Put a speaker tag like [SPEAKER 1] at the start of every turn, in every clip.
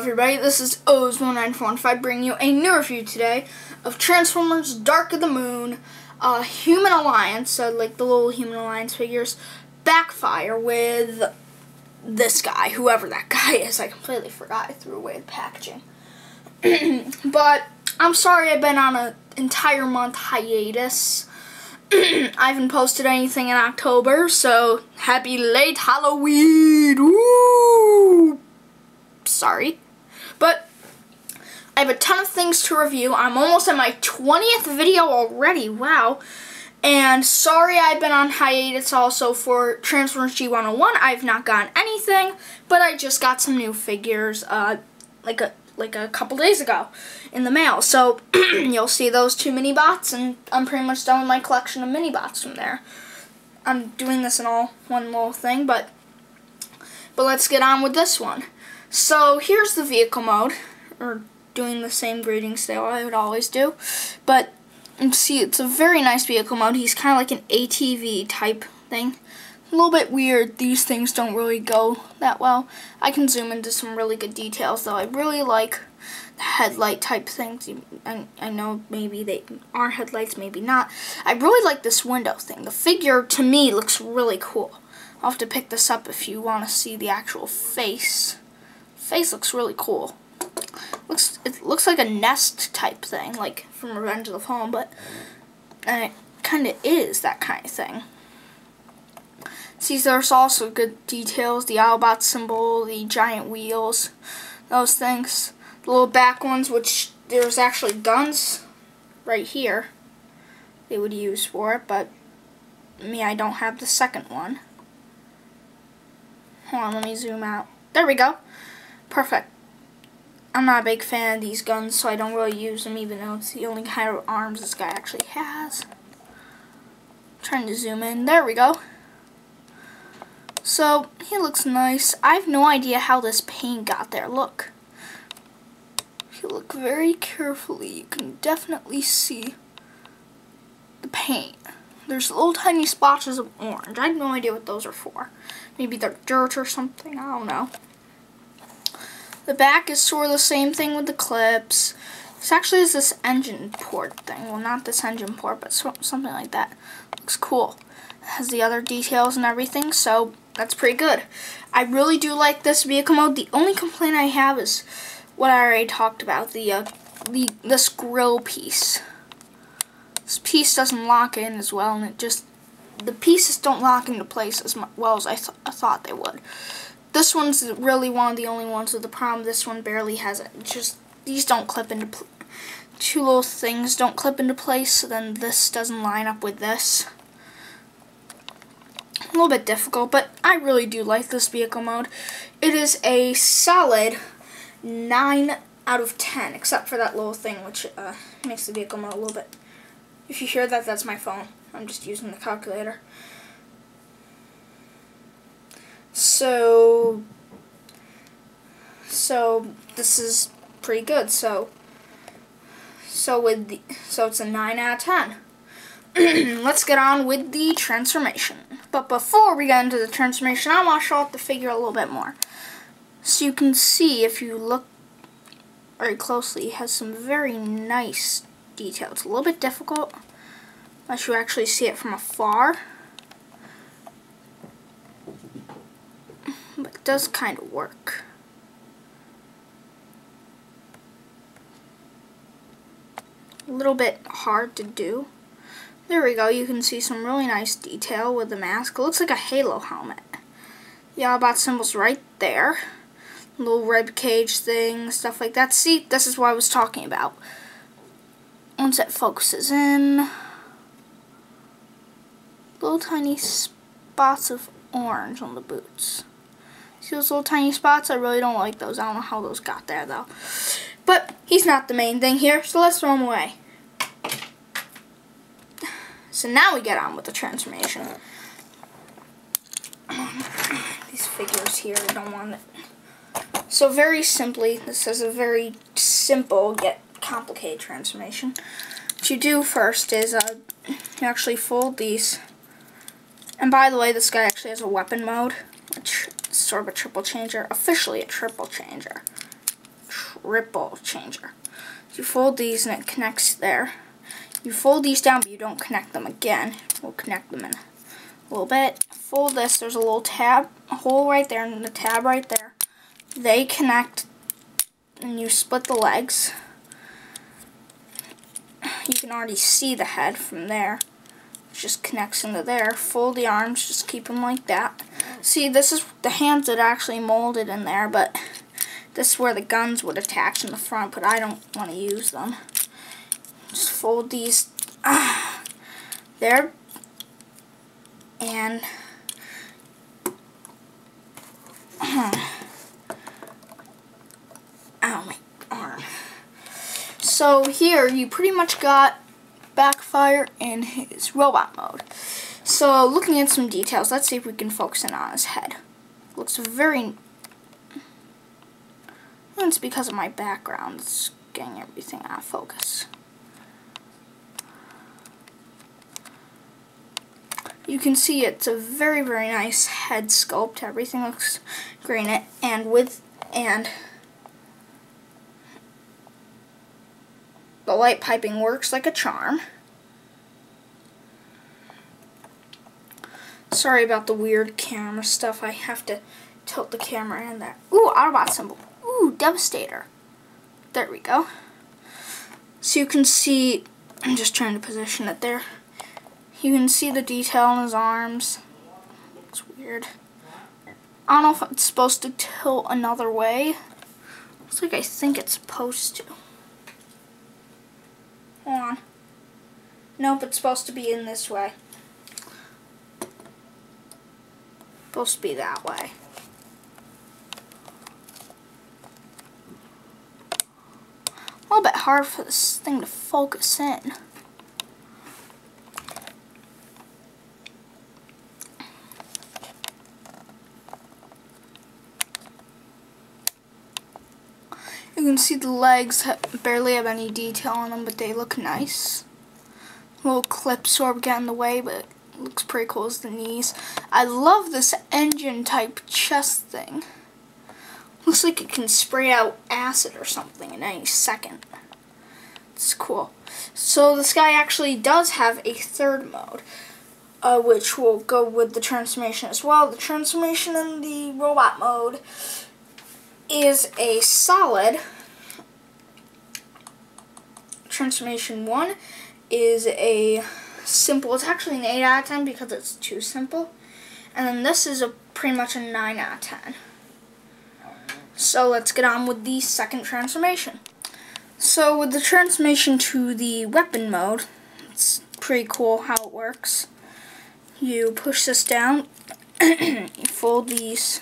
[SPEAKER 1] everybody, this is Oz1945 bringing you a new review today of Transformers Dark of the Moon, Human Alliance, like the little Human Alliance figures, Backfire with this guy, whoever that guy is. I completely forgot, I threw away the packaging. But I'm sorry I've been on an entire month hiatus. I haven't posted anything in October, so happy late Halloween! Woo! Sorry. But I have a ton of things to review. I'm almost at my 20th video already. Wow. And sorry I've been on hiatus also for Transformers G101. I've not gotten anything, but I just got some new figures like a couple days ago in the mail. So you'll see those two mini bots, and I'm pretty much done with my collection of mini bots from there. I'm doing this in all one little thing, but let's get on with this one. So here's the vehicle mode, or doing the same grading style I would always do. But you see, it's a very nice vehicle mode. He's kind of like an ATV type thing. A little bit weird. These things don't really go that well. I can zoom into some really good details, though. I really like the headlight type things. I know maybe they are headlights, maybe not. I really like this window thing. The figure, to me, looks really cool. I'll have to pick this up if you want to see the actual face. Face looks really cool. It looks like a nest type thing, like from Revenge of the Fallen, but it kind of is that kind of thing. See, there's also good details, the Autobot symbol, the giant wheels, those things. The little back ones, which there's actually guns right here they would use for it, but me, I don't have the second one. Hold on, let me zoom out. There we go. Perfect. I'm not a big fan of these guns, so I don't really use them, even though it's the only kind of arms this guy actually has. Trying to zoom in. There we go. So, he looks nice. I have no idea how this paint got there. Look. If you look very carefully, you can definitely see the paint. There's little tiny splotches of orange. I have no idea what those are for. Maybe they're dirt or something. I don't know. The back is sort of the same thing with the clips. This actually is this engine port thing. Well, not this engine port, but something like that. Looks cool. It has the other details and everything, so that's pretty good. I really do like this vehicle mode. The only complaint I have is what I already talked about, this grill piece. This piece doesn't lock in as well, and the pieces don't lock into place as well as I thought they would. This one's really one of the only ones with the problem. This one barely has it. Just these don't clip into two little things don't clip into place, so then this doesn't line up with this. A little bit difficult, but I really do like this vehicle mode. It is a solid 9 out of 10, except for that little thing, which makes the vehicle mode a little bit. If you hear that, that's my phone. I'm just using the calculator. So this is pretty good. So it's a 9 out of 10. Let's get on with the transformation. But before we get into the transformation, I want to show off the figure a little bit more. So you can see, if you look very closely, it has some very nice details. It's a little bit difficult unless you actually see it from afar. But it does kind of work. A little bit hard to do. There we go. You can see some really nice detail with the mask. It looks like a Halo helmet. The Autobot symbol's right there. Little rib cage thing, stuff like that. See, this is what I was talking about. Once it focuses in, little tiny spots of orange on the boots. See those little tiny spots? I really don't like those. I don't know how those got there, though. But he's not the main thing here, so let's throw him away. So now we get on with the transformation. These figures here, I don't want it. So very simply, this is a very simple yet complicated transformation. What you do first is you actually fold these. And by the way, this guy actually has a weapon mode, which is sort of a triple changer, officially a triple changer. ripple changer. You fold these and it connects there. You fold these down, but you don't connect them again. We'll connect them in a little bit. Fold this. There's a little tab, a hole right there, and the tab right there. They connect, and you split the legs. You can already see the head from there. It just connects into there. Fold the arms. Just keep them like that. See, this is the hands that actually molded in there, but this is where the guns would attach in the front, but I don't want to use them. Just fold these there, and ow, my arm. So here you pretty much got Backfire in his robot mode. So looking at some details, let's see if we can focus in on his head. Looks very... It's because of my background. It's getting everything out of focus. You can see it's a very, very nice head sculpt. Everything looks great in it. And the light piping works like a charm. Sorry about the weird camera stuff. I have to tilt the camera in there. Ooh, Autobot symbol. Ooh, Devastator. There we go. So you can see, I'm just trying to position it there. You can see the detail on his arms. Looks weird. I don't know if it's supposed to tilt another way. Looks like I think it's supposed to. Hold on. Nope, it's supposed to be in this way. Supposed to be that way. A little bit hard for this thing to focus in. You can see the legs barely have any detail on them, but they look nice. Little clip sort of get in the way, but it looks pretty cool as the knees. I love this engine type chest thing. Looks like it can spray out acid or something in any second. It's cool. So this guy actually does have a third mode, which will go with the transformation as well. The transformation in the robot mode is a solid. Transformation 1 is a simple. It's actually an 8 out of 10 because it's too simple. And then this is pretty much a 9 out of 10. So let's get on with the second transformation. So with the transformation to the weapon mode, it's pretty cool how it works. You push this down, you fold these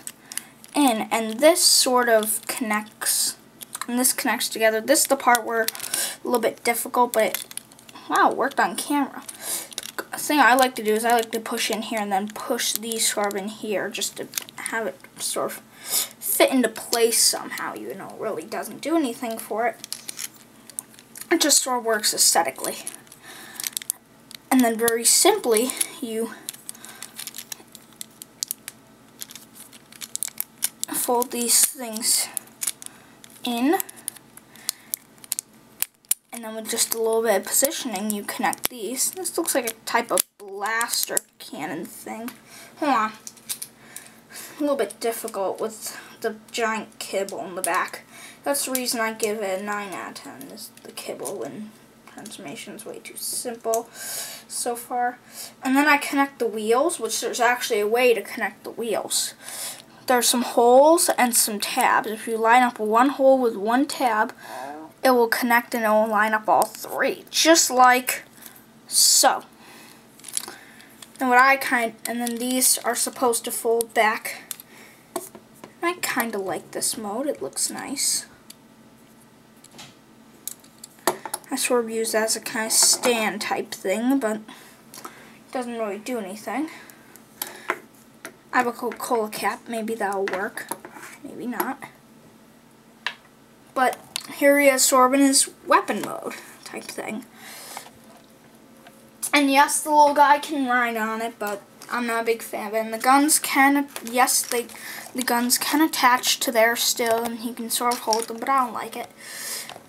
[SPEAKER 1] in, and this sort of connects, and this connects together. This is the part where a little bit difficult, but wow, it worked on camera. The thing I like to do is I like to push in here and then push these sort of in here just to have it sort of fit into place somehow, even though it really doesn't do anything for it. It just sort of works aesthetically. And then very simply, you fold these things in, and then with just a little bit of positioning, you connect these. This looks like a type of blaster cannon thing. Hold on. A little bit difficult with the giant kibble in the back. That's the reason I give it a 9 out of 10, is the kibble, and transformation is way too simple so far. And then I connect the wheels, which there's actually a way to connect the wheels. There's some holes and some tabs. If you line up one hole with one tab, it will connect and it will line up all three, just like so. And and then these are supposed to fold back. I kind of like this mode. It looks nice. I sort of use it as a kind of stand type thing, but it doesn't really do anything. I have a Coca-Cola cap. Maybe that'll work. Maybe not. But here he is sort of in his weapon mode type thing. And yes, the little guy can ride on it, but I'm not a big fan of it. And the guns can, yes, the guns can attach to there still, and he can sort of hold them, but I don't like it.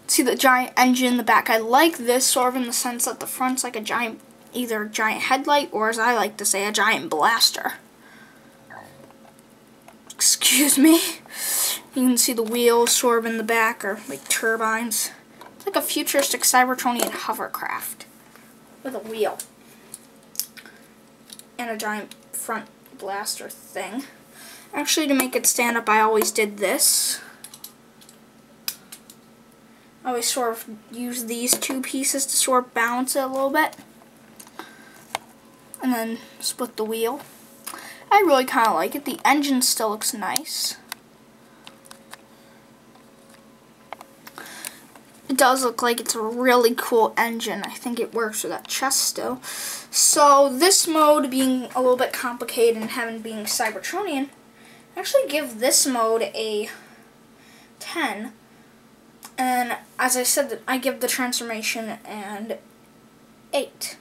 [SPEAKER 1] See the giant engine in the back. I like this sort of in the sense that the front's like a giant, either a giant headlight, or as I like to say, a giant blaster. Excuse me. You can see the wheels sort of in the back, or like turbines. It's like a futuristic Cybertronian hovercraft with a wheel and a giant front blaster thing. Actually, to make it stand up, I always did this. I always sort of use these two pieces to sort of balance it a little bit. And then split the wheel. I really kind of like it. The engine still looks nice. It does look like it's a really cool engine. I think it works with that chest still. So this mode being a little bit complicated and having being Cybertronian, I actually give this mode a 10. And as I said, I give the transformation an 8.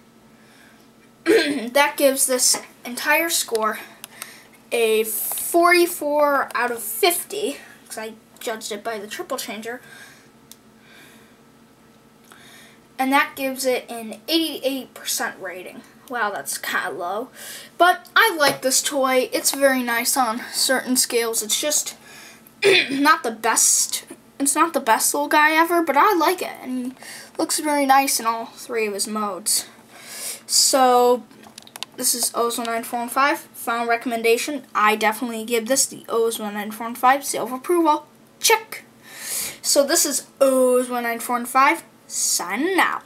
[SPEAKER 1] That gives this entire score a 44 out of 50, because I judged it by the triple changer. And that gives it an 88% rating. Wow, that's kind of low. But I like this toy. It's very nice on certain scales. It's just not the best. It's not the best little guy ever, but I like it. And he looks very nice in all three of his modes. So, this is OZ19415. Final recommendation. I definitely give this the OZ19415 seal of approval. Check. So this is OZ19415. Signing out.